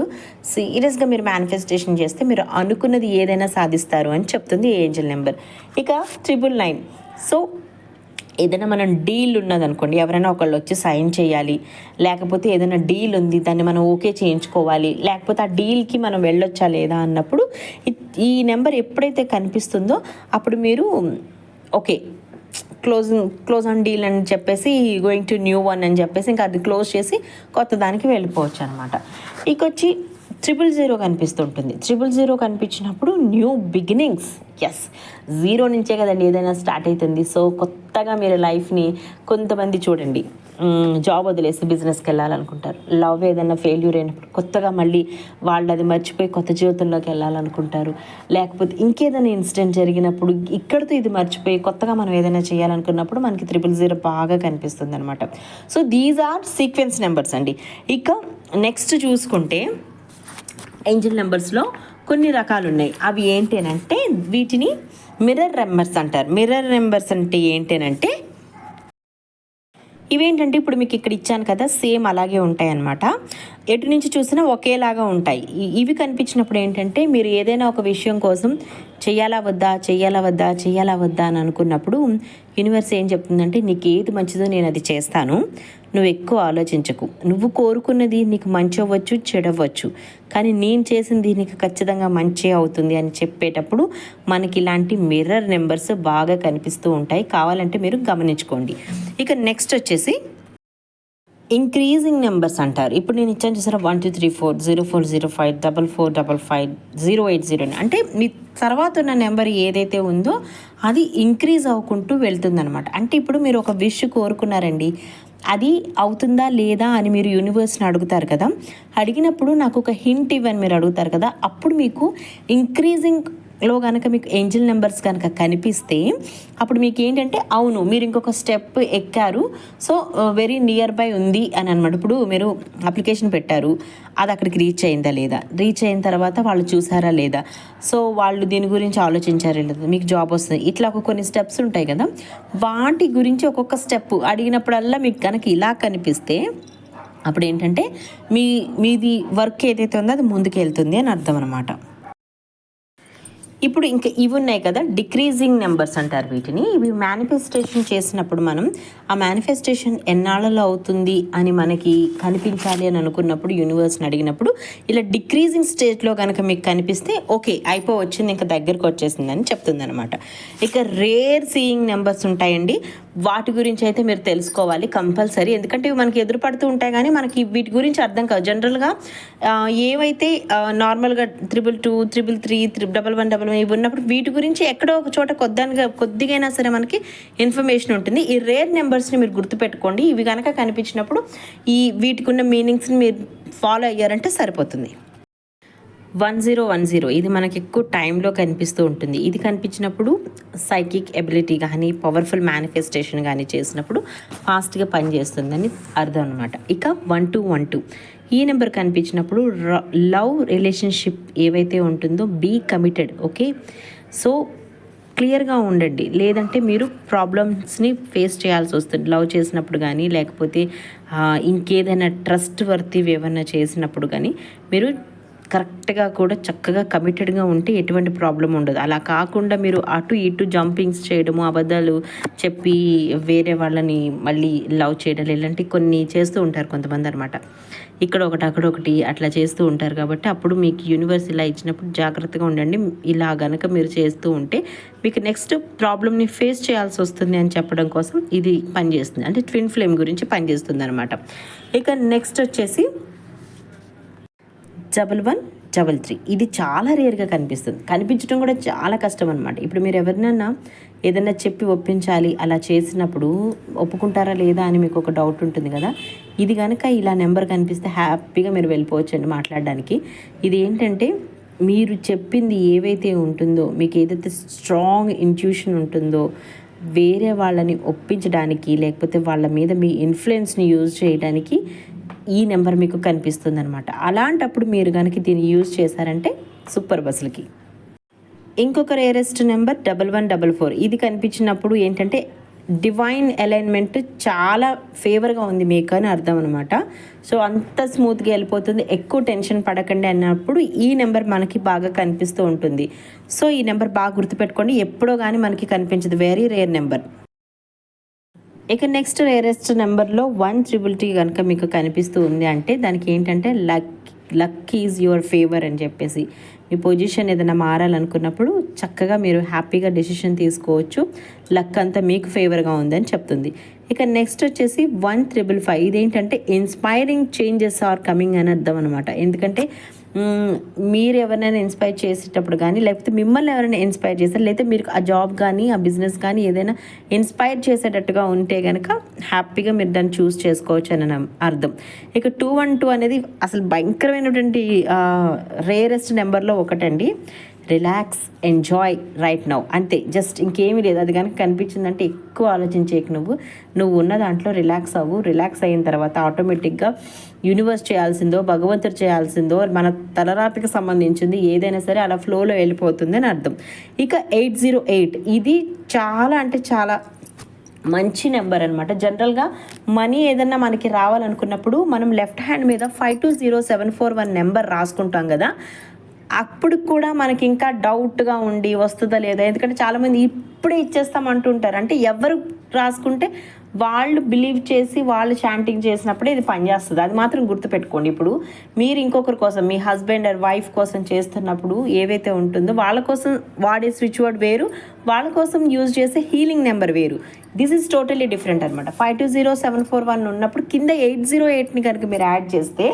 సీరియస్గా మీరు మేనిఫెస్టేషన్ చేస్తే మీరు అనుకున్నది ఏదైనా సాధిస్తారు అని చెప్తుంది ఏంజల్ నెంబర్. ఇక 999. సో ఏదైనా మనం డీల్ ఉన్నదనుకోండి, ఎవరైనా ఒకళ్ళు వచ్చి సైన్ చేయాలి, లేకపోతే ఏదైనా డీల్ ఉంది దాన్ని మనం ఓకే చేయించుకోవాలి, లేకపోతే ఆ డీల్కి మనం వెళ్ళొచ్చా లేదా అన్నప్పుడు ఈ నెంబర్ ఎప్పుడైతే కనిపిస్తుందో అప్పుడు మీరు ఓకే క్లోజ్ ఆన్ డీల్ అని చెప్పేసి గోయింగ్ టు న్యూ వన్ అని చెప్పేసి ఇంకా అది క్లోజ్ చేసి కొత్త దానికి వెళ్ళిపోవచ్చు అనమాట. ఇక వచ్చి 000 కనిపిస్తుంటుంది. 000 కనిపించినప్పుడు న్యూ బిగినింగ్స్. ఎస్, 0 నుంచే కదండి ఏదైనా స్టార్ట్ అవుతుంది. సో కొత్తగా మీరు లైఫ్ని కొంతమంది చూడండి జాబ్ వదిలేసి బిజినెస్కి వెళ్ళాలనుకుంటారు, లవ్ ఏదైనా ఫెయిల్యూర్ అయినప్పుడు కొత్తగా మళ్ళీ వాళ్ళు అది మర్చిపోయి కొత్త జీవితంలోకి వెళ్ళాలనుకుంటారు, లేకపోతే ఇంకేదైనా ఇన్సిడెంట్ జరిగినప్పుడు ఇక్కడితో ఇది మర్చిపోయి కొత్తగా మనం ఏదైనా చేయాలనుకున్నప్పుడు మనకి 000 బాగా కనిపిస్తుంది అనమాట. So these are sequence numbers అండి. ఇక నెక్స్ట్ చూసుకుంటే ఏంజల్ నెంబర్స్లో కొన్ని రకాలు ఉన్నాయి. అవి ఏంటంటే వీటిని మిర్రర్ నెంబర్స్ అంటారు. మిర్రర్ నెంబర్స్ అంటే ఏంటంటే ఇవేంటంటే ఇప్పుడు మీకు ఇక్కడ ఇచ్చాను కదా, సేమ్ అలాగే ఉంటాయి అన్నమాట. ఎటు నుంచి చూసినా ఒకేలాగా ఉంటాయి. ఇవి కనిపించినప్పుడు ఏంటంటే మీరు ఏదైనా ఒక విషయం కోసం చెయ్యాలా వద్దా చెయ్యాలా వద్దా చెయ్యాలా వద్దా అని అనుకున్నప్పుడు యూనివర్స్ ఏం చెప్తుందంటే, నీకు ఏది మంచిదో నేను అది చేస్తాను, నువ్వు ఎక్కువ ఆలోచించకు, నువ్వు కోరుకున్నది నీకు మంచి అవ్వచ్చు చెడవచ్చు, కానీ నేను చేసింది నీకు ఖచ్చితంగా మంచి అవుతుంది అని చెప్పేటప్పుడు మనకి ఇలాంటి మిర్రర్ నెంబర్స్ బాగా కనిపిస్తూ ఉంటాయి. కావాలంటే మీరు గమనించుకోండి. ఇక నెక్స్ట్ వచ్చేసి ఇంక్రీజింగ్ నెంబర్స్ అంటారు. ఇప్పుడు నేను ఇచ్చాను చూసారా, 1 2 3 4 0 4 0 5 4 4 5 5 0 8 0, అంటే మీ తర్వాత ఉన్న నెంబర్ ఏదైతే ఉందో అది ఇంక్రీజ్ అవ్వకుంటూ వెళ్తుందనమాట. అంటే ఇప్పుడు మీరు ఒక విష్ కోరుకున్నారండి, అది అవుతుందా లేదా అని మీరు యూనివర్స్ని అడుగుతారు కదా, అడిగినప్పుడు నాకు ఒక హింట్ ఇవ్వని మీరు అడుగుతారు కదా, అప్పుడు మీకు ఇంక్రీజింగ్లో కనుక మీకు ఏంజిల్ నెంబర్స్ కనుక కనిపిస్తే అప్పుడు మీకు ఏంటంటే అవును మీరు ఇంకొక స్టెప్ ఎక్కారు, సో వెరీ నియర్ బై ఉంది అని అనమాట. ఇప్పుడు మీరు అప్లికేషన్ పెట్టారు, అది అక్కడికి రీచ్ అయిందా లేదా, రీచ్ అయిన తర్వాత వాళ్ళు చూసారా లేదా, సో వాళ్ళు దీని గురించి ఆలోచించారా లేదా, మీకు జాబ్ వస్తుంది, ఇట్లా కొన్ని స్టెప్స్ ఉంటాయి కదా, వాటి గురించి ఒక్కొక్క స్టెప్ అడిగినప్పుడల్లా మీకు కనుక ఇలా కనిపిస్తే అప్పుడు ఏంటంటే మీది వర్క్ ఏదైతే ఉందో అది ముందుకు వెళ్తుంది అని అర్థం అనమాట. ఇప్పుడు ఇంకా ఇవి ఉన్నాయి కదా, డిక్రీజింగ్ నెంబర్స్ అంటారు వీటిని. ఇవి మేనిఫెస్టేషన్ చేసినప్పుడు మనం ఆ మేనిఫెస్టేషన్ ఎన్నాళ్ళలో అవుతుంది అని మనకి కనిపించాలి అని అనుకున్నప్పుడు యూనివర్స్ని అడిగినప్పుడు ఇలా డిక్రీజింగ్ స్టేజ్లో కనుక మీకు కనిపిస్తే ఓకే అయిపోవచ్చింది, ఇంకా దగ్గరకు వచ్చేసింది అని చెప్తుంది అనమాట. ఇక రేర్ సీయింగ్ నెంబర్స్ ఉంటాయండి, వాటి గురించి అయితే మీరు తెలుసుకోవాలి కంపల్సరీ, ఎందుకంటే ఇవి మనకి ఎదురుపడుతూ ఉంటాయి కానీ మనకి వీటి గురించి అర్థం కాదు. జనరల్గా ఏవైతే నార్మల్గా 222 333 111 ఇవి ఉన్నప్పుడు వీటి గురించి ఎక్కడో ఒక చోట కొద్దిగైనా సరే మనకి ఇన్ఫర్మేషన్ ఉంటుంది. ఈ రేర్ నెంబర్స్ని మీరు గుర్తుపెట్టుకోండి, ఇవి కనుక కనిపించినప్పుడు వీటికి ఉన్న మీనింగ్స్ని మీరు ఫాలో అయ్యారంటే సరిపోతుంది. 1010 ఇది మనకి ఎక్కువ టైంలో కనిపిస్తూ ఉంటుంది. ఇది కనిపించినప్పుడు సైకిక్ ఎబిలిటీ కానీ పవర్ఫుల్ మేనిఫెస్టేషన్ కానీ చేసినప్పుడు ఫాస్ట్గా పనిచేస్తుందని అర్థం అనమాట. ఇక 1212 ఈ నెంబర్ కనిపించినప్పుడు లవ్ రిలేషన్షిప్ ఏవైతే ఉంటుందో బీ కమిటెడ్, ఓకే. సో క్లియర్గా ఉండండి, లేదంటే మీరు ప్రాబ్లమ్స్ని ఫేస్ చేయాల్సి వస్తుంది లవ్ చేసినప్పుడు కానీ, లేకపోతే ఇంకేదైనా ట్రస్ట్ వర్తీ ఏమైనా చేసినప్పుడు కానీ మీరు కరెక్ట్గా కూడా చక్కగా కమిటెడ్గా ఉంటే ఎటువంటి ప్రాబ్లం ఉండదు. అలా కాకుండా మీరు అటు ఇటు జంపింగ్స్ చేయడము, అబద్ధాలు చెప్పి వేరే వాళ్ళని మళ్ళీ లవ్ చేయడం ఇలాంటివి కొన్ని చేస్తూ ఉంటారు కొంతమంది అనమాట. ఇక్కడ ఒకటి అక్కడ ఒకటి అట్లా చేస్తూ ఉంటారు. కాబట్టి అప్పుడు మీకు యూనివర్స్ ఇలా ఇచ్చినప్పుడు జాగ్రత్తగా ఉండండి. ఇలా గనక మీరు చేస్తూ ఉంటే మీకు నెక్స్ట్ ప్రాబ్లమ్ని ఫేస్ చేయాల్సి వస్తుంది అని చెప్పడం కోసం ఇది పనిచేస్తుంది. అంటే ట్విన్ ఫ్లేమ్ గురించి పనిచేస్తుంది అనమాట. ఇక నెక్స్ట్ వచ్చేసి 1133 ఇది చాలా రేర్గా కనిపించడం కూడా చాలా కష్టం అనమాట. ఇప్పుడు మీరు ఎవరినైనా ఏదైనా చెప్పి ఒప్పించాలి, అలా చేసినప్పుడు ఒప్పుకుంటారా లేదా అని మీకు ఒక డౌట్ ఉంటుంది కదా, ఇది కనుక ఇలా నెంబర్ కనిపిస్తే హ్యాపీగా మీరు వెళ్ళిపోవచ్చు అండి మాట్లాడడానికి. ఇది ఏంటంటే మీరు చెప్పింది ఏవైతే ఉంటుందో, మీకు ఏదైతే స్ట్రాంగ్ ఇంట్యూషన్ ఉంటుందో వేరే వాళ్ళని ఒప్పించడానికి, లేకపోతే వాళ్ళ మీద మీ ఇన్ఫ్లుయెన్స్ని యూజ్ చేయడానికి ఈ నెంబర్ మీకు కనిపిస్తుంది అనమాట. అలాంటప్పుడు మీరు కనుక దీన్ని యూజ్ చేశారంటే సూపర్ బస్సులకి. ఇంకొక రేరెస్ట్ నెంబర్ 1144 ఇది కనిపించినప్పుడు ఏంటంటే డివైన్ అలైన్మెంట్ చాలా ఫేవర్గా ఉంది మీకు అని అర్థం అనమాట. సో అంత స్మూత్గా వెళ్ళిపోతుంది, ఎక్కువ టెన్షన్ పడకండి అన్నప్పుడు ఈ నెంబర్ మనకి బాగా కనిపిస్తూ ఉంటుంది. సో ఈ నెంబర్ బాగా గుర్తుపెట్టుకోండి, ఎప్పుడో కానీ మనకి కనిపించదు, వెరీ రేర్ నెంబర్. ఇక నెక్స్ట్ రేరెస్ట్ నెంబర్లో 133 కనుక మీకు కనిపిస్తూ ఉంది అంటే దానికి ఏంటంటే లక్ ఈజ్ యువర్ ఫేవర్ అని చెప్పేసి, మీ పొజిషన్ ఏదైనా మారాలనుకున్నప్పుడు చక్కగా మీరు హ్యాపీగా డెసిషన్ తీసుకోవచ్చు, లక్ అంతా మీకు ఫేవర్గా ఉందని చెప్తుంది. ఇక నెక్స్ట్ వచ్చేసి 1555 ఇదేంటంటే ఇన్స్పైరింగ్ చేంజెస్ ఆర్ కమింగ్ అని అర్థం అనమాట. ఎందుకంటే మీరు ఎవరినైనా ఇన్స్పైర్ చేసేటప్పుడు కానీ, లేకపోతే మిమ్మల్ని ఎవరైనా ఇన్స్పైర్ చేస్తారు, లేకపోతే మీరు ఆ జాబ్ కానీ ఆ బిజినెస్ కానీ ఏదైనా ఇన్స్పైర్ చేసేటట్టుగా ఉంటే కనుక హ్యాపీగా మీరు దాన్ని చూస్ చేసుకోవచ్చు అని అర్థం. ఇక 212 అనేది అసలు భయంకరమైనటువంటి రేరెస్ట్ నెంబర్లో ఒకటండి. రిలాక్స్, ఎంజాయ్ రైట్ నౌ, అంతే, జస్ట్ ఇంకేమీ లేదు. అది కనుక కనిపించిందంటే ఎక్కువ ఆలోచించేకి నువ్వు ఉన్న దాంట్లో రిలాక్స్ అవ్వు. రిలాక్స్ అయిన తర్వాత ఆటోమేటిక్గా యూనివర్స్ చేయాల్సిందో భగవంతుడు చేయాల్సిందో మన తలరాతికి సంబంధించింది ఏదైనా సరే అలా ఫ్లోలో వెళ్ళిపోతుంది అని అర్థం. ఇక 808 ఇది చాలా అంటే చాలా మంచి నెంబర్ అనమాట. జనరల్గా మనీ ఏదన్నా మనకి రావాలనుకున్నప్పుడు మనం లెఫ్ట్ హ్యాండ్ మీద 520741 నెంబర్ రాసుకుంటాం కదా, అప్పుడు కూడా మనకి ఇంకా డౌట్గా ఉండి వస్తుందా లేదా, ఎందుకంటే చాలామంది ఇప్పుడే ఇచ్చేస్తాం అంటుంటారు. అంటే ఎవరు రాసుకుంటే వాళ్ళు బిలీవ్ చేసి వాళ్ళు చాంటింగ్ చేసినప్పుడే ఇది పనిచేస్తుంది. అది మాత్రం గుర్తుపెట్టుకోండి. ఇప్పుడు మీరు ఇంకొకరి కోసం, మీ హస్బెండ్ ఆర్ వైఫ్ కోసం చేస్తున్నప్పుడు ఏవైతే ఉంటుందో వాళ్ళ కోసం వాడే స్విచ్ వర్డ్ వేరు, వాళ్ళ కోసం యూజ్ చేసే హీలింగ్ నెంబర్ వేరు. దిస్ ఈజ్ టోటలీ డిఫరెంట్ అనమాట. 520741 ఉన్నప్పుడు కింద 808ని కనుక మీరు యాడ్ చేస్తే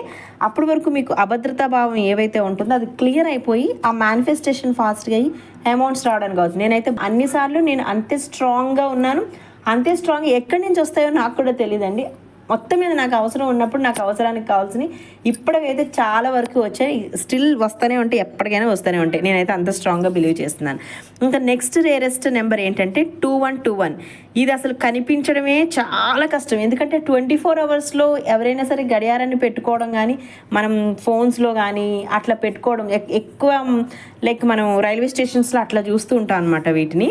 అప్పటి వరకు మీకు అభద్రతా భావం ఏవైతే ఉంటుందో అది క్లియర్ అయిపోయి ఆ మేనిఫెస్టేషన్ ఫాస్ట్గా అయ్యి అమౌంట్స్ రావడానికి అవుతుంది. నేనైతే అన్నిసార్లు నేను అంతే స్ట్రాంగ్గా ఉన్నాను, అంతే స్ట్రాంగ్ ఎక్కడి నుంచి వస్తాయో నాకు కూడా తెలియదండి. మొత్తం మీద నాకు అవసరం ఉన్నప్పుడు నాకు అవసరానికి కావాల్సినవి ఇప్పటికైతే చాలా వరకు వచ్చాయి, స్టిల్ వస్తూనే ఉంటాయి, ఎప్పటికైనా వస్తూనే ఉంటాయి. నేనైతే అంత స్ట్రాంగ్గా బిలీవ్ చేస్తున్నాను. ఇంకా నెక్స్ట్ రేరెస్ట్ నెంబర్ ఏంటంటే 2121. ఇది అసలు కనిపించడమే చాలా కష్టం, ఎందుకంటే 24 అవర్స్లో ఎవరైనా సరే గడియారాన్ని పెట్టుకోవడం కానీ మనం ఫోన్స్లో కానీ అట్లా పెట్టుకోవడం ఎక్కువ, లైక్ మనం రైల్వే స్టేషన్స్లో అట్లా చూస్తూ ఉంటాం అనమాట వీటిని.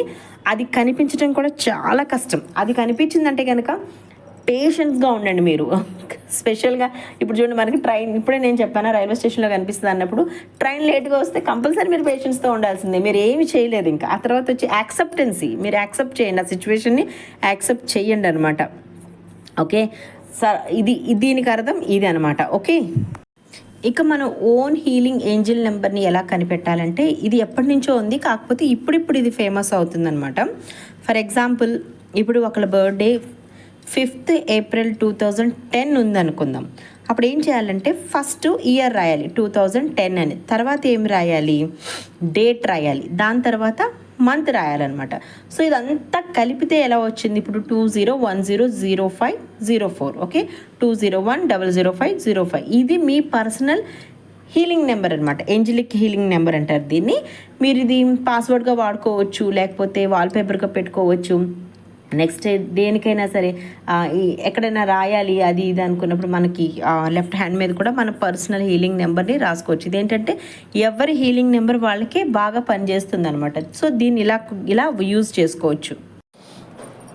అది కనిపించడం కూడా చాలా కష్టం. అది కనిపించిందంటే కనుక పేషెన్స్గా ఉండండి మీరు. స్పెషల్గా ఇప్పుడు చూడండి, మనకి ట్రైన్ ఇప్పుడే నేను చెప్పాను రైల్వే స్టేషన్లో కనిపిస్తుంది అన్నప్పుడు, ట్రైన్ లేట్గా వస్తే కంపల్సరీ మీరు పేషెన్స్తో ఉండాల్సిందే. మీరు ఏమి చేయలేదు ఇంకా. ఆ తర్వాత వచ్చి యాక్సెప్టెన్సీ, మీరు యాక్సెప్ట్ చేయండి, ఆ సిచ్యువేషన్ని యాక్సెప్ట్ చేయండి అనమాట. ఓకే సార్, దీనికి అర్థం ఇది అనమాట. ఓకే, ఇక మన ఓన్ హీలింగ్ ఏంజిల్ నెంబర్ని ఎలా కనిపెట్టాలంటే, ఇది ఎప్పటి నుంచో ఉంది, కాకపోతే ఇప్పుడిప్పుడు ఇది ఫేమస్ అవుతుందన్నమాట. ఫర్ ఎగ్జాంపుల్, ఇప్పుడు ఒకళ్ళ బర్త్డే 5th April 2010 ఉందనుకుందాం. అప్పుడు ఏం చేయాలంటే ఫస్ట్ ఇయర్ రాయాలి 2010 అని, తర్వాత ఏం రాయాలి, డేట్ రాయాలి, దాని తర్వాత మంత్ రాయాలన్నమాట. సో ఇదంతా కలిపితే ఎలా వచ్చింది, ఇప్పుడు 20100504. ఓకే, 20100505. ఇది మీ పర్సనల్ హీలింగ్ నెంబర్ అనమాట, ఏంజలిక్ హీలింగ్ నెంబర్ అంటారు దీన్ని. మీరు ఇది పాస్వర్డ్గా వాడుకోవచ్చు, లేకపోతే వాల్పేపర్గా పెట్టుకోవచ్చు. నెక్స్ట్ దేనికైనా సరే ఎక్కడైనా రాయాలి అది ఇది అనుకున్నప్పుడు మనకి లెఫ్ట్ హ్యాండ్ మీద కూడా మన పర్సనల్ హీలింగ్ నెంబర్ని రాసుకోవచ్చు. ఇదేంటంటే ఎవరి హీలింగ్ నెంబర్ వాళ్ళకే బాగా పనిచేస్తుంది అనమాట. సో దీన్ని ఇలా యూజ్ చేసుకోవచ్చు.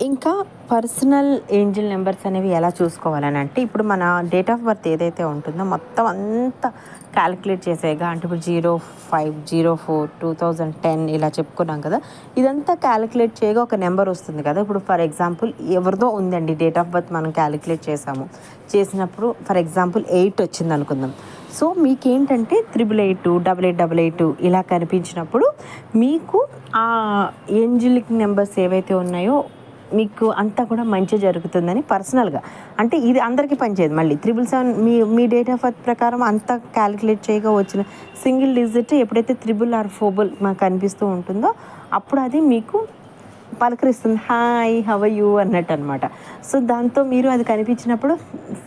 ఇంకా పర్సనల్ ఏంజిల్ నెంబర్స్ అనేవి ఎలా చూసుకోవాలని అంటే, ఇప్పుడు మన డేట్ ఆఫ్ బర్త్ ఏదైతే ఉంటుందో మొత్తం అంతా క్యాలిక్యులేట్ చేసేగా, అంటే ఇప్పుడు 0504/2010 ఇలా చెప్పుకున్నాం కదా, ఇదంతా క్యాలిక్యులేట్ చేయగా ఒక నెంబర్ వస్తుంది కదా. ఇప్పుడు ఫర్ ఎగ్జాంపుల్ ఎవరిదో ఉందండి డేట్ ఆఫ్ బర్త్, మనం క్యాలిక్యులేట్ చేసినప్పుడు ఫర్ ఎగ్జాంపుల్ 8 వచ్చింది అనుకుందాం. సో మీకేంటంటే 888888 ఇలా కనిపించినప్పుడు మీకు ఆ ఏంజిలిక్ నెంబర్స్ ఏవైతే ఉన్నాయో మీకు అంతా కూడా మంచి జరుగుతుందని పర్సనల్గా, అంటే ఇది అందరికీ పనిచేయదు. మళ్ళీ 777 మీ డేట్ ఆఫ్ బర్త్ ప్రకారం అంతా క్యాలిక్యులేట్ చేయగా వచ్చిన సింగిల్ డిజిట్ ఎప్పుడైతే 4 మాకు కనిపిస్తూ ఉంటుందో అప్పుడు అది మీకు పలకరిస్తుంది, హాయ్ హవ్ యూ అన్నట్టు అనమాట. సో దాంతో మీరు అది కనిపించినప్పుడు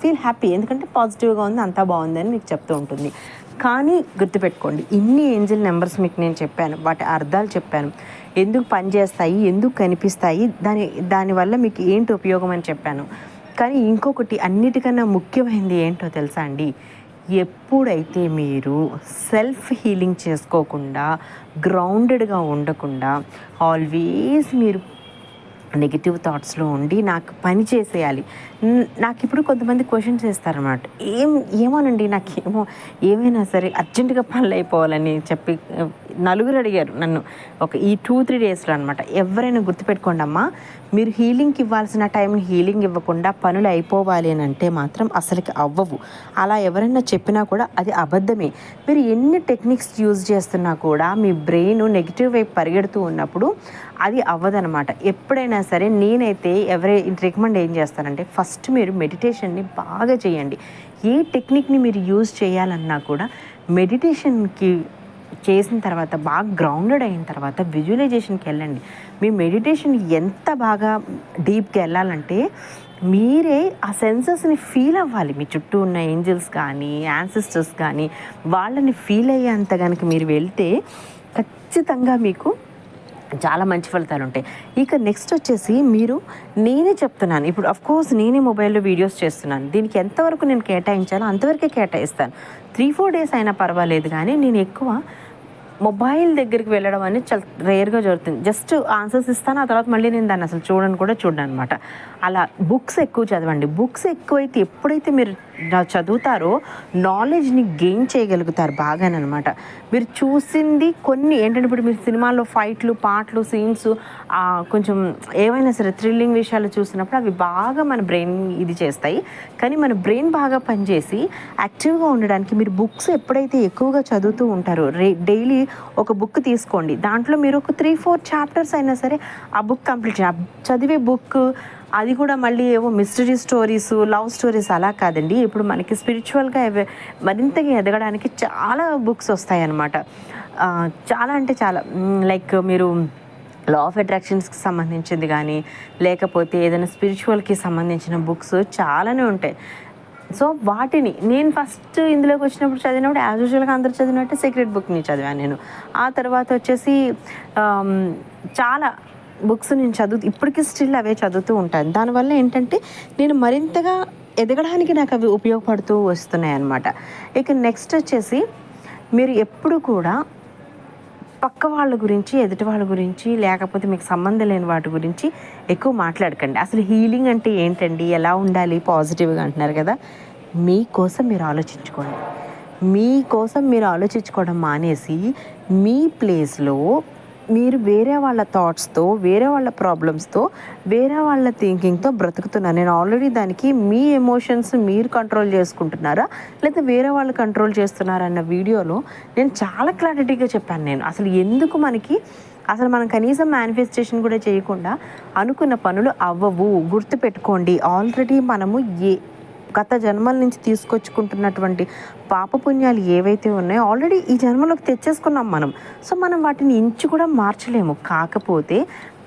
ఫీల్ హ్యాపీ, ఎందుకంటే పాజిటివ్గా ఉంది, అంతా బాగుంది అని మీకు చెప్తూ ఉంటుంది. కానీ గుర్తుపెట్టుకోండి, ఇన్ని ఏంజిల్ నెంబర్స్ మీకు నేను చెప్పాను, వాటి అర్థాలు చెప్పాను, ఎందుకు పనిచేస్తాయి, ఎందుకు కనిపిస్తాయి, దానివల్ల మీకు ఏంటి ఉపయోగం అని చెప్పాను. కానీ ఇంకొకటి అన్నిటికన్నా ముఖ్యమైనది ఏంటో తెలుసా అండి, ఎప్పుడైతే మీరు సెల్ఫ్ హీలింగ్ చేసుకోకుండా, గ్రౌండెడ్గా ఉండకుండా, ఆల్వేస్ మీరు నెగిటివ్ థాట్స్లో ఉండి నాకు పని చేసేయాలి, నాకు ఇప్పుడు కొంతమంది క్వశ్చన్స్ చేస్తారన్నమాట, ఏమోనండి నాకేమో ఏమైనా సరే అర్జెంటుగా పనులు అయిపోవాలని చెప్పి నలుగురు అడిగారు నన్ను ఈ 2-3 డేస్లో అనమాట. ఎవరైనా గుర్తుపెట్టుకోండి అమ్మా, మీరు హీలింగ్కి ఇవ్వాల్సిన టైంని హీలింగ్ ఇవ్వకుండా పనులు అయిపోవాలి అని అంటే మాత్రం అసలుకి అవ్వవు. అలా ఎవరైనా చెప్పినా కూడా అది అబద్ధమే. మీరు ఎన్ని టెక్నిక్స్ యూజ్ చేస్తున్నా కూడా మీ బ్రెయిన్ నెగిటివ్ వైపు పరిగెడుతూ ఉన్నప్పుడు అది అవ్వదనమాట. ఎప్పుడైనా సరే నేనైతే రికమెండ్ ఏం చేస్తానంటే, ఫస్ట్ మీరు మెడిటేషన్ని బాగా చేయండి. ఏ టెక్నిక్ని మీరు యూజ్ చేయాలన్నా కూడా మెడిటేషన్కి చేసిన తర్వాత, బాగా గ్రౌండెడ్ అయిన తర్వాత విజువలైజేషన్కి వెళ్ళండి. మీ మెడిటేషన్ ఎంత బాగా డీప్గా వెళ్ళాలంటే మీరే ఆ సెన్సెస్ని ఫీల్ అవ్వాలి. మీ చుట్టూ ఉన్న ఏంజల్స్ కానీ యాన్సిస్టర్స్ కానీ వాళ్ళని ఫీల్ అయ్యేంత కనుక మీరు వెళ్తే ఖచ్చితంగా మీకు చాలా మంచి ఫలితాలు ఉంటాయి. ఇక నెక్స్ట్ వచ్చేసి నేనే చెప్తున్నాను, ఇప్పుడు అఫ్కోర్స్ నేనే మొబైల్లో వీడియోస్ చేస్తున్నాను, దీనికి ఎంతవరకు నేను కేటాయించాలో అంతవరకే కేటాయిస్తాను. 3-4 డేస్ అయినా పర్వాలేదు, కానీ నేను ఎక్కువ మొబైల్ దగ్గరికి వెళ్ళడం అనేది చాలా రేర్గా జరుగుతుంది. జస్ట్ ఆన్సర్స్ ఇస్తాను, ఆ తర్వాత మళ్ళీ నేను దాన్ని అసలు చూడను అనమాట. అలా బుక్స్ ఎక్కువ చదవండి. బుక్స్ ఎక్కువైతే ఎప్పుడైతే మీరు చదువుతారో నాలెడ్జ్ని గెయిన్ చేయగలుగుతారు బాగానమాట. మీరు చూసింది కొన్ని ఏంటంటే, ఇప్పుడు మీరు సినిమాల్లో ఫైట్లు, పాటలు, సీన్స్, కొంచెం ఏవైనా సరే థ్రిల్లింగ్ విషయాలు చూసినప్పుడు అవి బాగా మన బ్రెయిన్ ఇది చేస్తాయి. కానీ మన బ్రెయిన్ బాగా పనిచేసి యాక్టివ్గా ఉండడానికి మీరు బుక్స్ ఎప్పుడైతే ఎక్కువగా చదువుతూ ఉంటారో, డైలీ ఒక బుక్ తీసుకోండి. దాంట్లో మీరు ఒక 3-4 చాప్టర్స్ అయినా సరే ఆ బుక్ కంప్లీట్ చదివే బుక్. అది కూడా మళ్ళీ ఏవో మిస్టరీ స్టోరీస్, లవ్ స్టోరీస్ అలా కాదండి. ఇప్పుడు మనకి స్పిరిచువల్గా మరింతగా ఎదగడానికి చాలా బుక్స్ వస్తాయన్నమాట. చాలా అంటే చాలా, లైక్ మీరు లా ఆఫ్ అట్రాక్షన్స్కి సంబంధించింది కానీ, లేకపోతే ఏదైనా స్పిరిచువల్కి సంబంధించిన బుక్స్ చాలానే ఉంటాయి. సో వాటిని నేను ఫస్ట్ ఇందులోకి వచ్చినప్పుడు చదివినప్పుడు యాజ్ యూజువల్గా అందరూ చదివినట్టే సీక్రెట్ బుక్ని చదివాను నేను. ఆ తర్వాత వచ్చేసి చాలా బుక్స్ నేను ఇప్పటికీ స్టిల్ అవే చదువుతూ ఉంటాను. దానివల్ల ఏంటంటే నేను మరింతగా ఎదగడానికి నాకు అవి ఉపయోగపడుతూ వస్తున్నాయి అన్నమాట. ఇక నెక్స్ట్ వచ్చేసి మీరు ఎప్పుడు కూడా పక్క వాళ్ళ గురించి, ఎదుటి వాళ్ళ గురించి, లేకపోతే మీకు సంబంధం లేని వాటి గురించి ఎక్కువ మాట్లాడకండి. అసలు హీలింగ్ అంటే ఏంటండి, ఎలా ఉండాలి, పాజిటివ్గా అంటున్నారు కదా. మీకోసం మీరు ఆలోచించుకోండి. మీకోసం మీరు ఆలోచించుకోవడం మానేసి మీ ప్లేస్లో మీరు వేరే వాళ్ళ థాట్స్తో, వేరే వాళ్ళ ప్రాబ్లమ్స్తో, వేరే వాళ్ళ థింకింగ్తో బ్రతుకుతున్నారు. నేను ఆల్రెడీ దానికి మీ ఎమోషన్స్ మీరు కంట్రోల్ చేసుకుంటున్నారా లేదా వేరే వాళ్ళు కంట్రోల్ చేస్తున్నారా అన్న వీడియోలో నేను చాలా క్లారిటీగా చెప్పాను. నేను అసలు ఎందుకు మనం కనీసం మేనిఫెస్టేషన్ కూడా చేయకుండా అనుకున్న పనులు అవ్వవు. గుర్తుపెట్టుకోండి, ఆల్రెడీ మనము గత జన్మల నుంచి తీసుకొచ్చుకుంటున్నటువంటి పాపపుణ్యాలు ఏవైతే ఉన్నాయో ఆల్రెడీ ఈ జన్మలోకి తెచ్చేసుకున్నాం మనం. సో మనం వాటిని ఇంచు కూడా మార్చలేము. కాకపోతే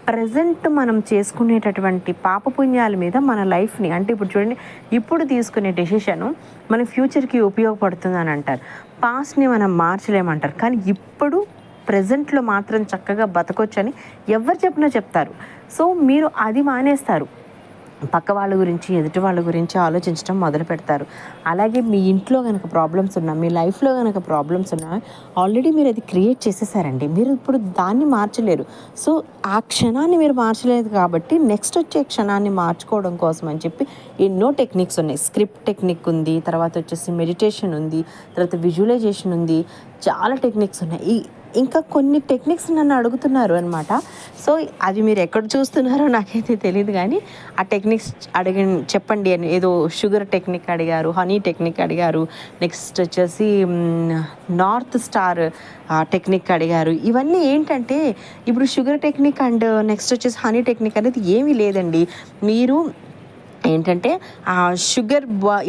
ప్రజెంట్ మనం చేసుకునేటటువంటి పాపపుణ్యాల మీద మన లైఫ్ని, అంటే ఇప్పుడు చూడండి, ఇప్పుడు తీసుకునే డెసిషను మన ఫ్యూచర్కి ఉపయోగపడుతుంది అని అంటారు. పాస్ట్ని మనం మార్చలేమంటారు. కానీ ఇప్పుడు ప్రజెంట్లో మాత్రం చక్కగా బతకొచ్చని ఎవరు చెప్పినా చెప్తారు. సో మీరు అది మానేస్తారు. పక్క వాళ్ళ గురించి, ఎదుటి వాళ్ళ గురించి ఆలోచించడం మొదలు పెడతారు. అలాగే మీ ఇంట్లో కనుక ప్రాబ్లమ్స్ ఉన్నా, మీ లైఫ్లో కనుక ప్రాబ్లమ్స్ ఉన్నా ఆల్రెడీ మీరు అది క్రియేట్ చేసేసారండి. మీరు ఇప్పుడు దాన్ని మార్చలేరు. సో ఆ క్షణాన్ని మీరు మార్చలేదు కాబట్టి నెక్స్ట్ వచ్చే క్షణాన్ని మార్చుకోవడం కోసం అని చెప్పి ఎన్నో టెక్నిక్స్ ఉన్నాయి. స్క్రిప్ట్ టెక్నిక్ ఉంది, తర్వాత వచ్చేసి మెడిటేషన్ ఉంది, తర్వాత విజువలైజేషన్ ఉంది, చాలా టెక్నిక్స్ ఉన్నాయి. ఇంకా కొన్ని టెక్నిక్స్ నన్ను అడుగుతున్నారు అనమాట. సో అది మీరు ఎక్కడ చూస్తున్నారో నాకైతే తెలియదు, కానీ ఆ టెక్నిక్స్ చెప్పండి అని. ఏదో షుగర్ టెక్నిక్ అడిగారు, హనీ టెక్నిక్ అడిగారు, నెక్స్ట్ వచ్చేసి నార్త్ స్టార్ టెక్నిక్ అడిగారు. ఇవన్నీ ఏంటంటే, ఇప్పుడు షుగర్ టెక్నిక్ అండ్ నెక్స్ట్ వచ్చేసి హనీ టెక్నిక్ అనేది ఏమీ లేదండి. మీరు ఏంటంటే ఆ షుగర్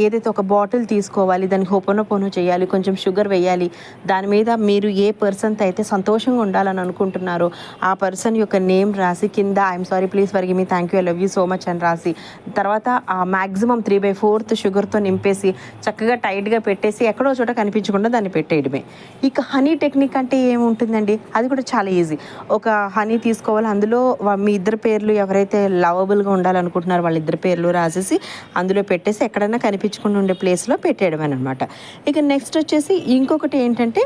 ఏదైతే ఒక బాటిల్ తీసుకోవాలి, దానికి హోపోనోపోనో చేయాలి, కొంచెం షుగర్ వేయాలి, దాని మీద మీరు ఏ పర్సన్తో అయితే సంతోషంగా ఉండాలని అనుకుంటున్నారో ఆ పర్సన్ యొక్క నేమ్ రాసి కింద I'm sorry, please forgive me, thank you, I love you so much అని రాసి, తర్వాత ఆ మ్యాక్సిమం 3/4 షుగర్తో నింపేసి చక్కగా టైట్గా పెట్టేసి ఎక్కడో చోట కనిపించకుండా దాన్ని పెట్టేయడమే. ఇక హనీ టెక్నిక్ అంటే ఏముంటుందండి, అది కూడా చాలా ఈజీ. ఒక హనీ తీసుకోవాలి, అందులో మీ ఇద్దరు పేర్లు, ఎవరైతే లవబుల్గా ఉండాలనుకుంటున్నారో వాళ్ళ ఇద్దరు పేర్లు రాసేసి అందులో పెట్టేసి ఎక్కడైనా కనిపించకుండా ఉండే ప్లేస్లో పెట్టేయడం అనమాట. ఇక నెక్స్ట్ వచ్చేసి ఇంకొకటి ఏంటంటే,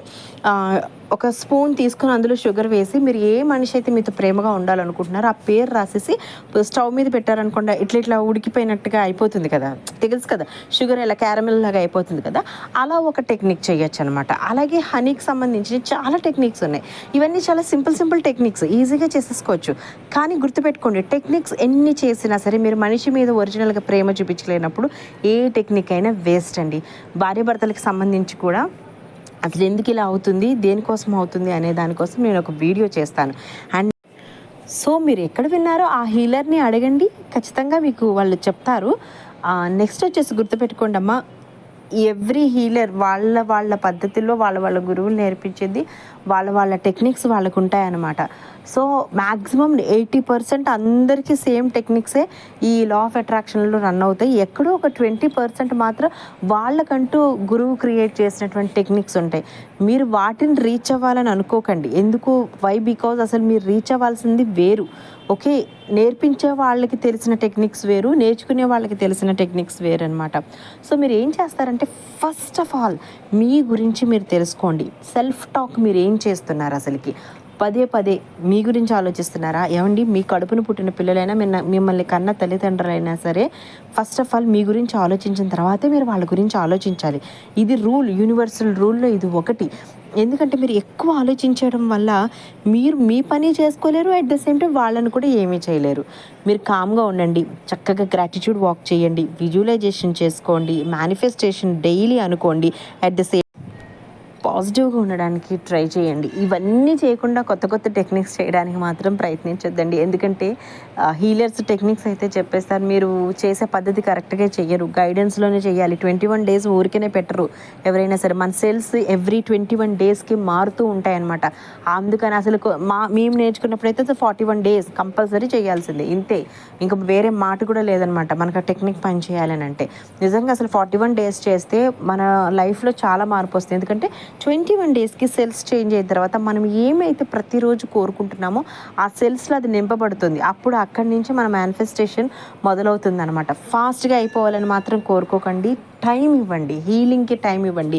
ఒక స్పూన్ తీసుకొని అందులో షుగర్ వేసి, మీరు ఏ మనిషి అయితే మీతో ప్రేమగా ఉండాలనుకుంటున్నారో ఆ పేరు రాసేసి స్టవ్ మీద పెట్టారనుకోండి, ఇట్లా ఉడికిపోయినట్టుగా అయిపోతుంది కదా, తెలుసు కదా, షుగర్ ఇలా క్యారమెల్ లాగా అయిపోతుంది కదా, అలా ఒక టెక్నిక్ చేయొచ్చు అనమాట. అలాగే హనీకి సంబంధించి చాలా టెక్నిక్స్ ఉన్నాయి. ఇవన్నీ చాలా సింపుల్ టెక్నిక్స్, ఈజీగా చేసేసుకోవచ్చు. కానీ గుర్తుపెట్టుకోండి, టెక్నిక్స్ ఎన్ని చేసినా సరే మీరు మనిషి మీద ఒరిజినల్గా ప్రేమ చూపించలేనప్పుడు ఏ టెక్నిక్ అయినా వేస్ట్ అండి. భార్యాభర్తలకు సంబంధించి కూడా అసలు ఎందుకు ఇలా అవుతుంది, దేనికోసం అవుతుంది అనే దానికోసం నేను ఒక వీడియో చేస్తాను. అండ్ సో మీరు ఎక్కడ విన్నారో ఆ హీలర్ని అడగండి, ఖచ్చితంగా మీకు వాళ్ళు చెప్తారు. నెక్స్ట్ వచ్చేసి గుర్తుపెట్టుకోండి అమ్మా, ఎవ్రీ హీలర్ వాళ్ళ పద్ధతిలో వాళ్ళ గురువులు నేర్పించేది వాళ్ళ టెక్నిక్స్ వాళ్ళకు ఉంటాయన్నమాట. సో మ్యాక్సిమం 80% అందరికీ సేమ్ టెక్నిక్సే ఈ లా ఆఫ్ అట్రాక్షన్లో రన్ అవుతాయి. ఎక్కడో ఒక 20% మాత్రం వాళ్ళకంటూ గురువు క్రియేట్ చేసినటువంటి టెక్నిక్స్ ఉంటాయి. మీరు వాటిని రీచ్ అవ్వాలని అనుకోకండి. ఎందుకు? వై? బికాజ్ అసలు మీరు రీచ్ అవ్వాల్సింది వేరు. ఓకే, నేర్పించే వాళ్ళకి తెలిసిన టెక్నిక్స్ వేరు, నేర్చుకునే వాళ్ళకి తెలిసిన టెక్నిక్స్ వేరు అనమాట. సో మీరు ఏం చేస్తారంటే ఫస్ట్ ఆఫ్ ఆల్ మీ గురించి మీరు తెలుసుకోండి. సెల్ఫ్ టాక్ మీరు ఏం చేస్తున్నారు అసలుకి? పదే పదే మీ గురించి ఆలోచిస్తున్నారా? ఏమండి, మీ కడుపును పుట్టిన పిల్లలైనా మిమ్మల్ని కన్న తల్లిదండ్రులైనా సరే ఫస్ట్ ఆఫ్ ఆల్ మీ గురించి ఆలోచించిన తర్వాతే మీరు వాళ్ళ గురించి ఆలోచించాలి. ఇది రూల్, యూనివర్సల్ రూల్లో ఇది ఒకటి. ఎందుకంటే మీరు ఎక్కువ ఆలోచించడం వల్ల మీరు మీ పని చేసుకోలేరు, అట్ ద సేమ్ టైం వాళ్ళని కూడా ఏమీ చేయలేరు. మీరు కామ్గా ఉండండి, చక్కగా గ్రాటిట్యూడ్ వాక్ చేయండి, విజువలైజేషన్ చేసుకోండి, మేనిఫెస్టేషన్ డైలీ అనుకోండి, అట్ ద సేమ్ పాజిటివ్గా ఉండడానికి ట్రై చేయండి. ఇవన్నీ చేయకుండా కొత్త కొత్త టెక్నిక్స్ చేయడానికి మాత్రం ప్రయత్నించొద్దండి. ఎందుకంటే హీలర్స్ టెక్నిక్స్ అయితే చెప్పేస్తారు, మీరు చేసే పద్ధతి కరెక్ట్గా చెయ్యరు, గైడెన్స్లోనే చేయాలి. 21 డేస్ ఊరికనే పెట్టరు ఎవరైనా సరే. మన సెల్స్ ఎవ్రీ 21 డేస్కి మారుతూ ఉంటాయన్నమాట. అందుకని అసలు మేము నేర్చుకున్నప్పుడైతే 41 డేస్ కంపల్సరీ చేయాల్సిందే, ఇంతే, ఇంకా వేరే మాట కూడా లేదనమాట మనకు ఆ టెక్నిక్ పని చేయాలని అంటే. నిజంగా అసలు 41 డేస్ చేస్తే మన లైఫ్లో చాలా మార్పు వస్తుంది. ఎందుకంటే 21 డేస్కి సెల్స్ చేంజ్ అయిన తర్వాత మనం ఏమైతే ప్రతిరోజు కోరుకుంటున్నామో ఆ సెల్స్లో అది నింపబడుతుంది. అప్పుడు అక్కడి నుంచి మన మేనిఫెస్టేషన్ మొదలవుతుంది అనమాట. ఫాస్ట్గా అయిపోవాలని మాత్రం కోరుకోకండి. టైం ఇవ్వండి, హీలింగ్కి టైం ఇవ్వండి.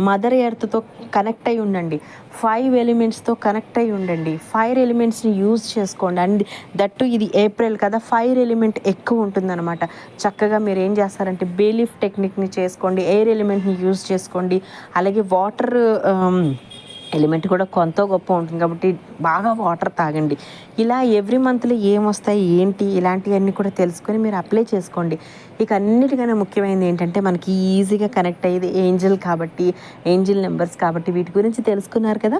మదర్ ఎర్త్తో కనెక్ట్ అయి ఉండండి, 5 ఎలిమెంట్స్తో కనెక్ట్ అయి ఉండండి, 5 ఎలిమెంట్స్ని యూజ్ చేసుకోండి. అండ్ దట్టు ఇది ఏప్రిల్ కదా, 5 ఎలిమెంట్ ఎక్కువ ఉంటుందన్నమాట. చక్కగా మీరు ఏం చేస్తారంటే బేలీఫ్ టెక్నిక్ని చేసుకోండి, ఎయిర్ ఎలిమెంట్ని యూజ్ చేసుకోండి, అలాగే వాటర్ ఎలిమెంట్ కూడా కొంత గొప్ప ఉంటుంది కాబట్టి బాగా వాటర్ తాగండి. ఇలా ఎవ్రీ మంత్లో ఏమొస్తాయి ఏంటి ఇలాంటివన్నీ కూడా తెలుసుకొని మీరు అప్లై చేసుకోండి. ఇక అన్నిటికన్నా ముఖ్యమైనది ఏంటంటే మనకి ఈజీగా కనెక్ట్ అయ్యేది ఏంజల్ కాబట్టి, ఏంజల్ నెంబర్స్ కాబట్టి వీటి గురించి తెలుసుకున్నారు కదా.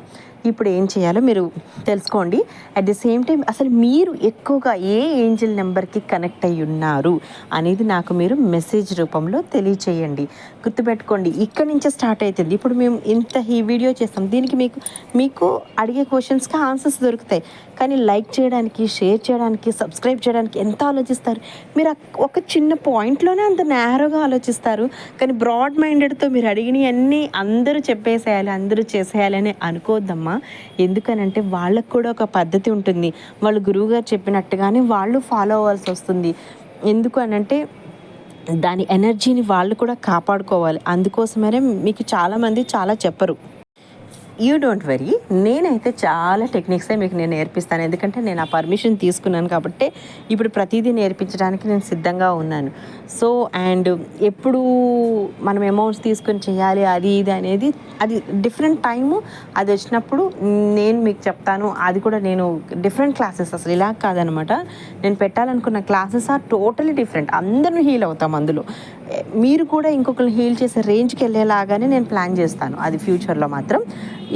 ఇప్పుడు ఏం చేయాలో మీరు తెలుసుకోండి. అట్ ది సేమ్ టైం అసలు మీరు ఎక్కువగా ఏ ఏంజల్ నెంబర్కి కనెక్ట్ అయ్యి ఉన్నారు అనేది నాకు మీరు మెసేజ్ రూపంలో తెలియచేయండి. గుర్తుపెట్టుకోండి, ఇక్కడి నుంచే స్టార్ట్ అవుతుంది. ఇప్పుడు మేము ఇంత ఈ వీడియో చేస్తాం, దీనికి మీకు అడిగే క్వశ్చన్స్కి ఆన్సర్స్ దొరుకుతాయి. కానీ లైక్ చేయడానికి, షేర్ చేయడానికి, సబ్స్క్రైబ్ చేయడానికి ఎంత ఆలోచిస్తారు మీరు? ఒక చిన్న పాయింట్లోనే అంత నేరోగా ఆలోచిస్తారు. కానీ బ్రాడ్ మైండెడ్తో మీరు అడిగినవన్నీ అందరూ చెప్పేసేయాలి, అందరూ చేసేయాలి అని అనుకోవద్దమ్మా. ఎందుకనంటే వాళ్ళకు కూడా ఒక పద్ధతి ఉంటుంది, వాళ్ళు గురువుగారు చెప్పినట్టుగానే వాళ్ళు ఫాలో అవ్వాల్సి వస్తుంది. ఎందుకు అనంటే దాని ఎనర్జీని వాళ్ళు కూడా కాపాడుకోవాలి. అందుకోసమనే మీకు చాలామంది చాలా చెప్పరు. యూ డోంట్ వరీ, నేనైతే చాలా టెక్నిక్సే మీకు నేను నేర్పిస్తాను. ఎందుకంటే నేను ఆ పర్మిషన్ తీసుకున్నాను కాబట్టి ఇప్పుడు ప్రతిదీ నేర్పించడానికి నేను సిద్ధంగా ఉన్నాను. సో అండ్ ఎప్పుడు మనం అమౌంట్స్ తీసుకొని చేయాలి అది ఇది అనేది అది డిఫరెంట్ టైము, అది వచ్చినప్పుడు నేను మీకు చెప్తాను. అది కూడా నేను డిఫరెంట్ క్లాసెస్, అసలు ఇలా కాదనమాట. నేను పెట్టాలనుకున్న క్లాసెస్ ఆర్ టోటలీ డిఫరెంట్. అందరూ హీల్ అవుతాం అందులో. మీరు కూడా ఇంకొకరు హీల్ చేసే రేంజ్కి వెళ్ళేలాగానే నేను ప్లాన్ చేస్తాను, అది ఫ్యూచర్లో మాత్రం.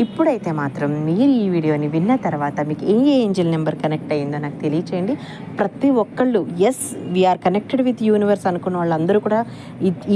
ఇప్పుడైతే మాత్రం మీరు ఈ వీడియోని విన్న తర్వాత మీకు ఏ ఏంజల్ నెంబర్ కనెక్ట్ అయ్యిందో నాకు తెలియచేయండి. ప్రతి ఒక్కళ్ళు as we're connected with universe అనుకున్న వాళ్ళందరూ కూడా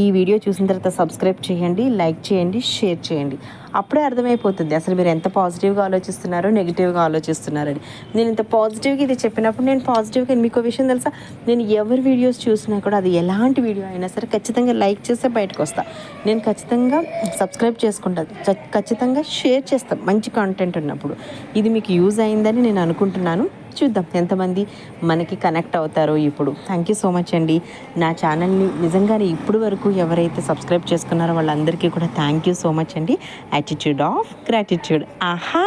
ఈ వీడియో చూసిన తర్వాత సబ్స్క్రైబ్ చేయండి, లైక్ చేయండి, షేర్ చేయండి. అప్పుడే అర్థమైపోతుంది అసలు మీరు ఎంత పాజిటివ్గా ఆలోచిస్తున్నారో నెగిటివ్గా ఆలోచిస్తున్నారని. నేను ఇంత పాజిటివ్గా ఇది చెప్పినప్పుడు నేను పాజిటివ్గా, మీకు విషయం తెలుసా, నేను ఎవరి వీడియోస్ చూసినా కూడా అది ఎలాంటి వీడియో అయినా సరే ఖచ్చితంగా లైక్ చేస్తే బయటకు వస్తా. నేను ఖచ్చితంగా సబ్స్క్రైబ్ చేసుకుంటాను, ఖచ్చితంగా షేర్ చేస్తాను మంచి కంటెంట్ ఉన్నప్పుడు. ఇది మీకు యూజ్ అయిందని నేను అనుకుంటున్నాను. చూద్దాం ఎంతమంది మనకి కనెక్ట్ అవుతారో ఇప్పుడు. థ్యాంక్ యూ సో మచ్ అండి. నా ఛానల్ని నిజంగానే ఇప్పుడు వరకు ఎవరైతే సబ్స్క్రైబ్ చేసుకున్నారో వాళ్ళందరికీ కూడా థ్యాంక్ యూ సో మచ్ అండి. Attitude of gratitude. ఆహా.